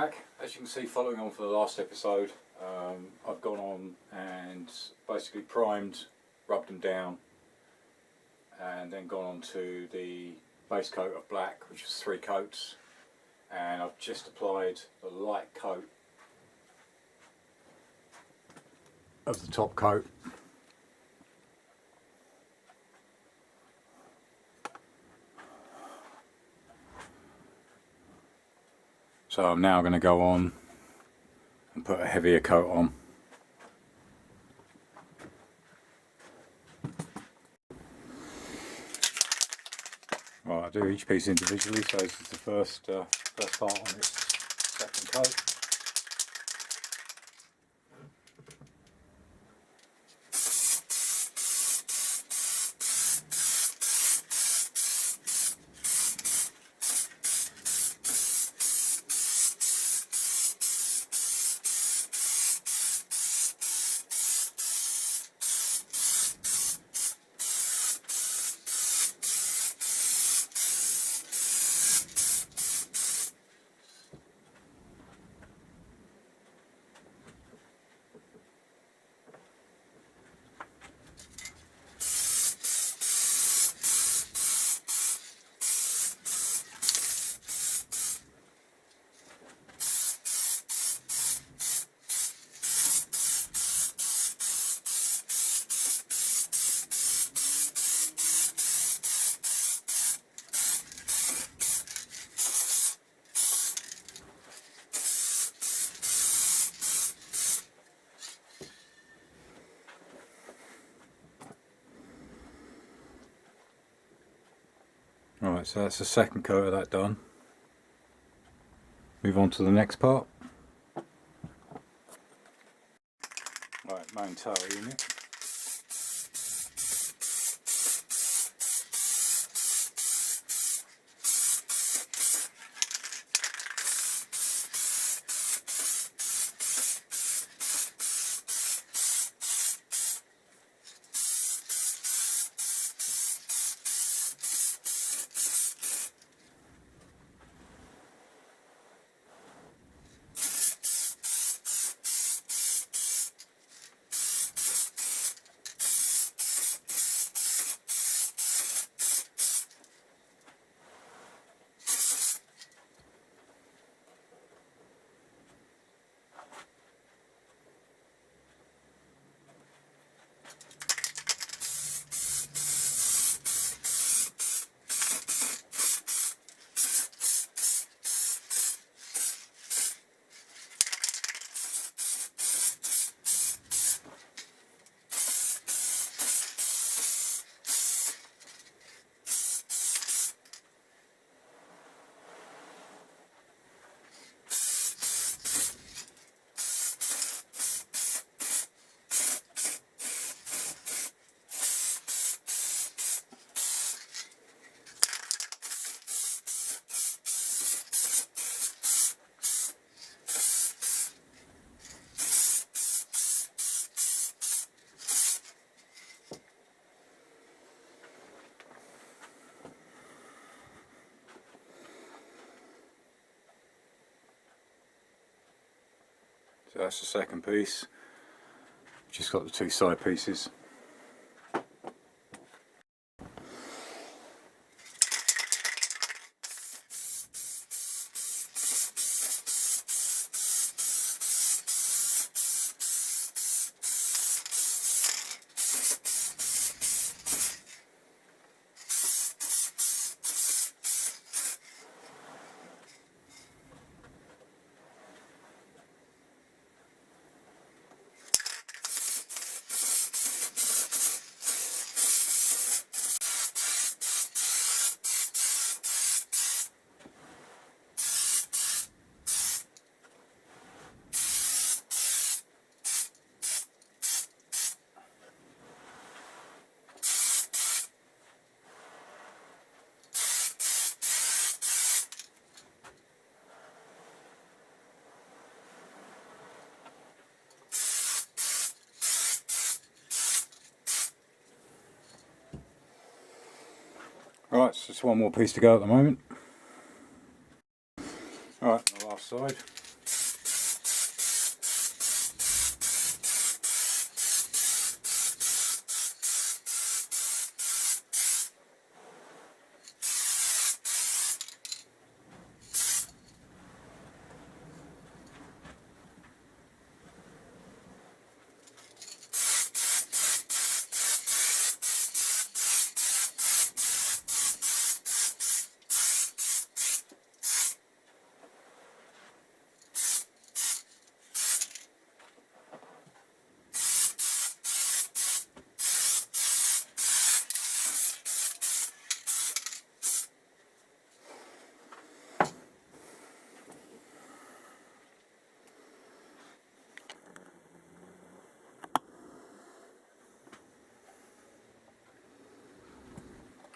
back. As you can see, following on from the last episode, I've gone on and basically primed, rubbed them down, and then gone on to the base coat of black, which is 3 coats, and I've just applied the light coat of the top coat. So I'm now going to go on and put a heavier coat on. Right, I do each piece individually, so this is the first part on its second coat. Right, so that's the second coat of that done. Move on to the next part. Right, main tail unit. So that's the second piece. Just got the 2 side pieces. Right, so just one more piece to go at the moment. Alright, the last side.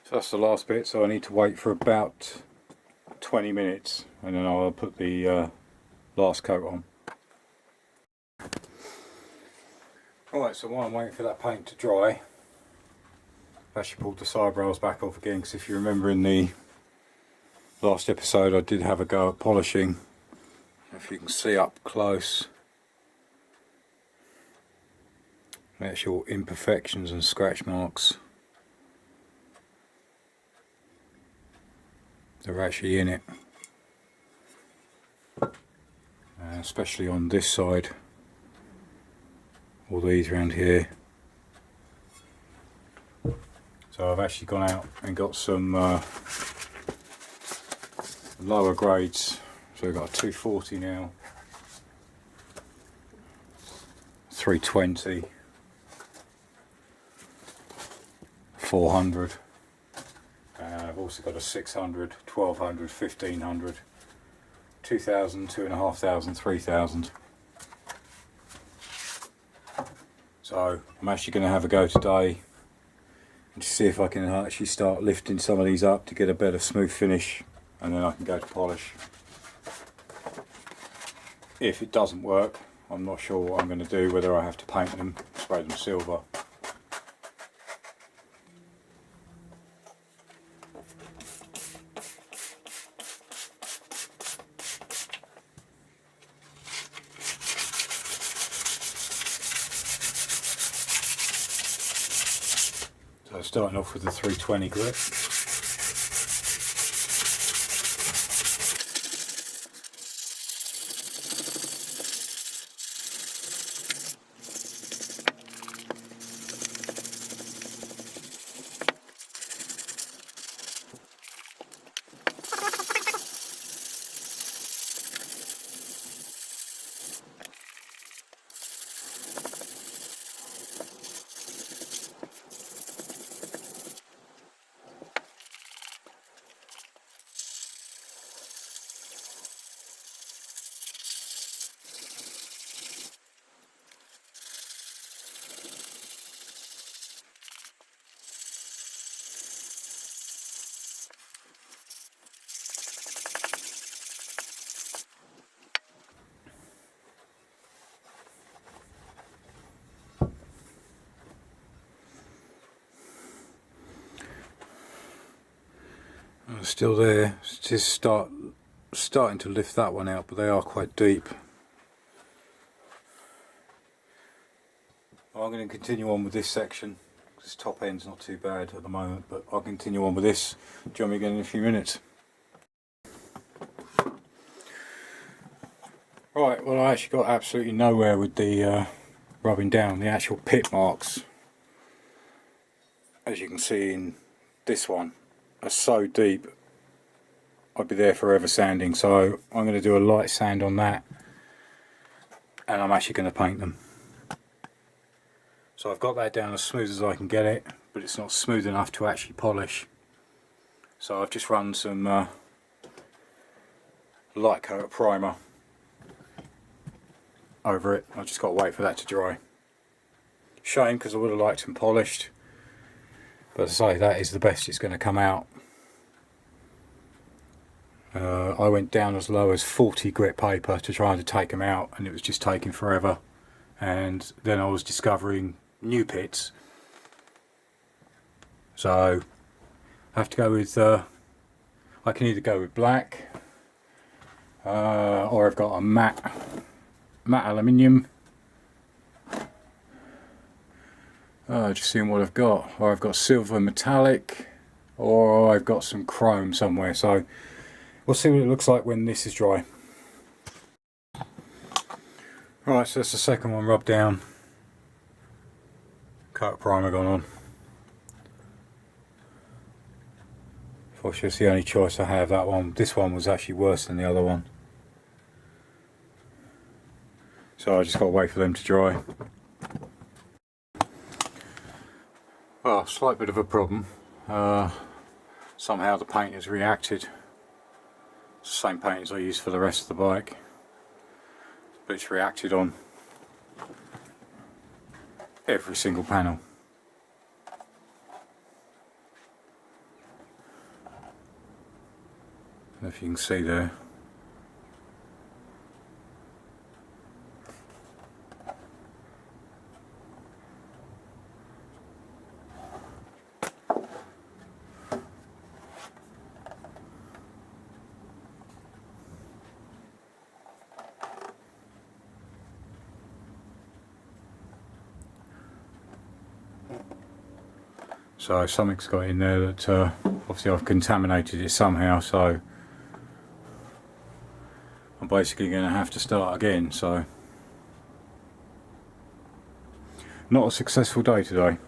So that's the last bit, so I need to wait for about 20 minutes and then I'll put the last coat on. Right, so while I'm waiting for that paint to dry, I've actually pulled the side rails back off again, because if you remember in the last episode I did have a go at polishing. If you can see up close the actual imperfections and scratch marks that are actually in it, especially on this side, all these around here. So I've actually gone out and got some lower grades. So we've got a 240 now, 320, 400. I've also got a 600, 1200, 1500, 2000, 2500, 3000. So I'm actually going to have a go today and to see if I can actually start lifting some of these up to get a better smooth finish, and then I can go to polish. If it doesn't work, I'm not sure what I'm going to do, whether I have to paint them, spray them silver. So starting off with the 320 grip. Still there. It's just starting to lift that one out, but they are quite deep. I'm going to continue on with this section. This top end's not too bad at the moment, but I'll continue on with this. Join me again in a few minutes. Right, well I actually got absolutely nowhere with the rubbing down. The actual pit marks, as you can see in this one, are so deep I'd be there forever sanding. So I'm going to do a light sand on that, and I'm actually going to paint them. So I've got that down as smooth as I can get it, but it's not smooth enough to actually polish. So I've just run some light coat of primer over it. I've just got to wait for that to dry. Shame, because I would have liked them polished, but as I say, that is the best it's going to come out. I went down as low as 40 grit paper to try and take them out, and it was just taking forever. And then I was discovering new pits, so I have to go with I can either go with black or I've got a matte aluminium. Just seeing what I've got, or I've got silver metallic, or I've got some chrome somewhere. So we'll see what it looks like when this is dry. Right, so that's the second one rubbed down. Coat of primer gone on. Unfortunately, it's the only choice I have, that one. This one was actually worse than the other one. So I just got to wait for them to dry. Well, slight bit of a problem. Somehow the paint has reacted. It's the same paint as I used for the rest of the bike, but it's reacted on every single panel. if you can see there. So something's got in there that obviously I've contaminated it somehow, so I'm basically going to have to start again. So not a successful day today,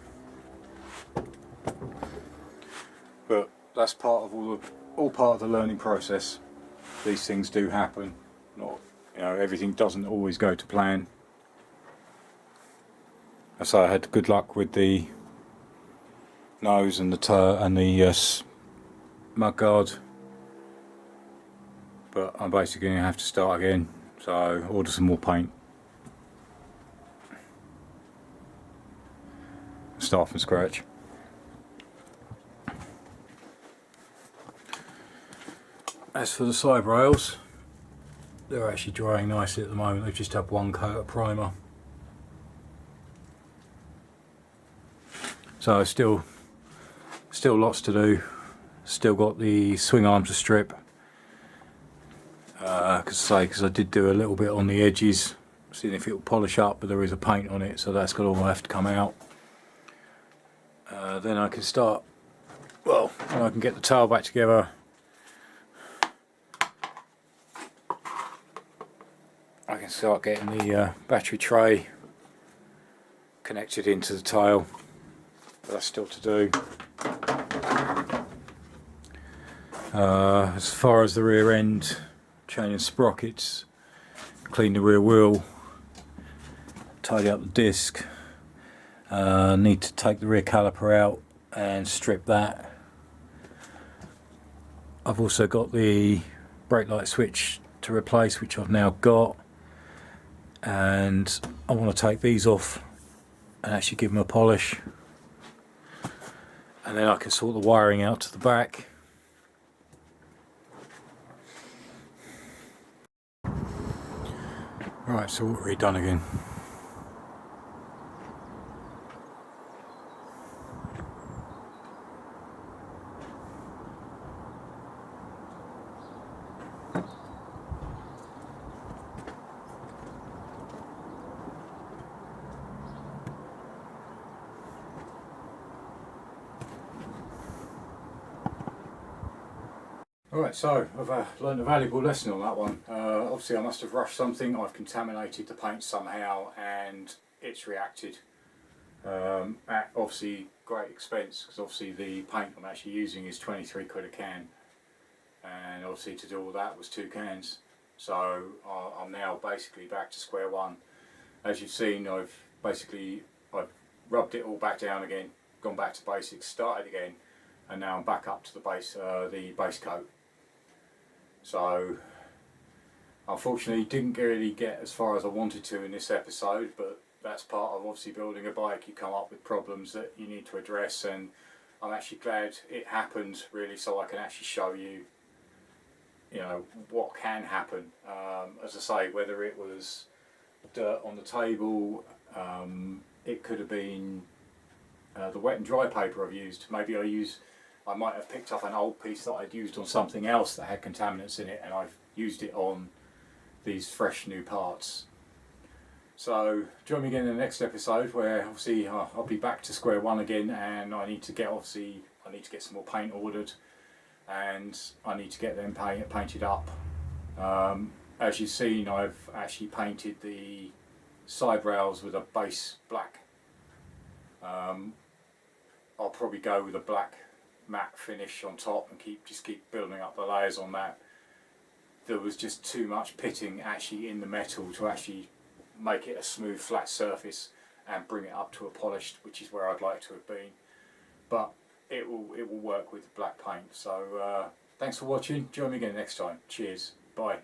but that's part of all part of the learning process. These things do happen. Not, you know, everything doesn't always go to plan. So I had good luck with the nose and the mud guard, but I'm basically going to have to start again, so order some more paint, start from scratch. As for the side rails, they're actually drying nicely at the moment. They've just had one coat of primer, so still lots to do. Still got the swing arm to strip, because I did do a little bit on the edges, seeing if it will polish up, but there is a paint on it, so that's got all have to come out. Then I can start, well, when I can get the tail back together, I can start getting the battery tray connected into the tail, but that's still to do. As far as the rear end, changing sprockets, clean the rear wheel, tidy up the disc, need to take the rear caliper out and strip that. I've also got the brake light switch to replace, which I've now got, and I want to take these off and actually give them a polish, and then I can sort the wiring out to the back. Right, so what have we done again? Alright, so I've learned a valuable lesson on that one. Obviously I must have rushed something, I've contaminated the paint somehow and it's reacted at obviously great expense, because obviously the paint I'm actually using is 23 quid a can, and obviously to do all that was 2 cans. So I'm now basically back to square one. As you've seen, I've rubbed it all back down again, gone back to basics, started again, and now I'm back up to the base coat. So unfortunately didn't really get as far as I wanted to in this episode, but that's part of obviously building a bike. You come up with problems that you need to address, and I'm actually glad it happened, really, so I can actually show you, you know, what can happen. As I say, whether it was dirt on the table, it could have been the wet and dry paper I've used. Maybe I might have picked up an old piece that I'd used on something else that had contaminants in it, and I've used it on these fresh new parts. So join me again in the next episode, where obviously I'll be back to square one again, and I need to get some more paint ordered, and I need to get them painted up. As you've seen, I've actually painted the side rails with a base black. I'll probably go with a black matte finish on top and just keep building up the layers on that. There was just too much pitting actually in the metal to actually make it a smooth flat surface and bring it up to a polished, which is where I'd like to have been. But it will work with black paint. So thanks for watching. Join me again next time. Cheers. Bye.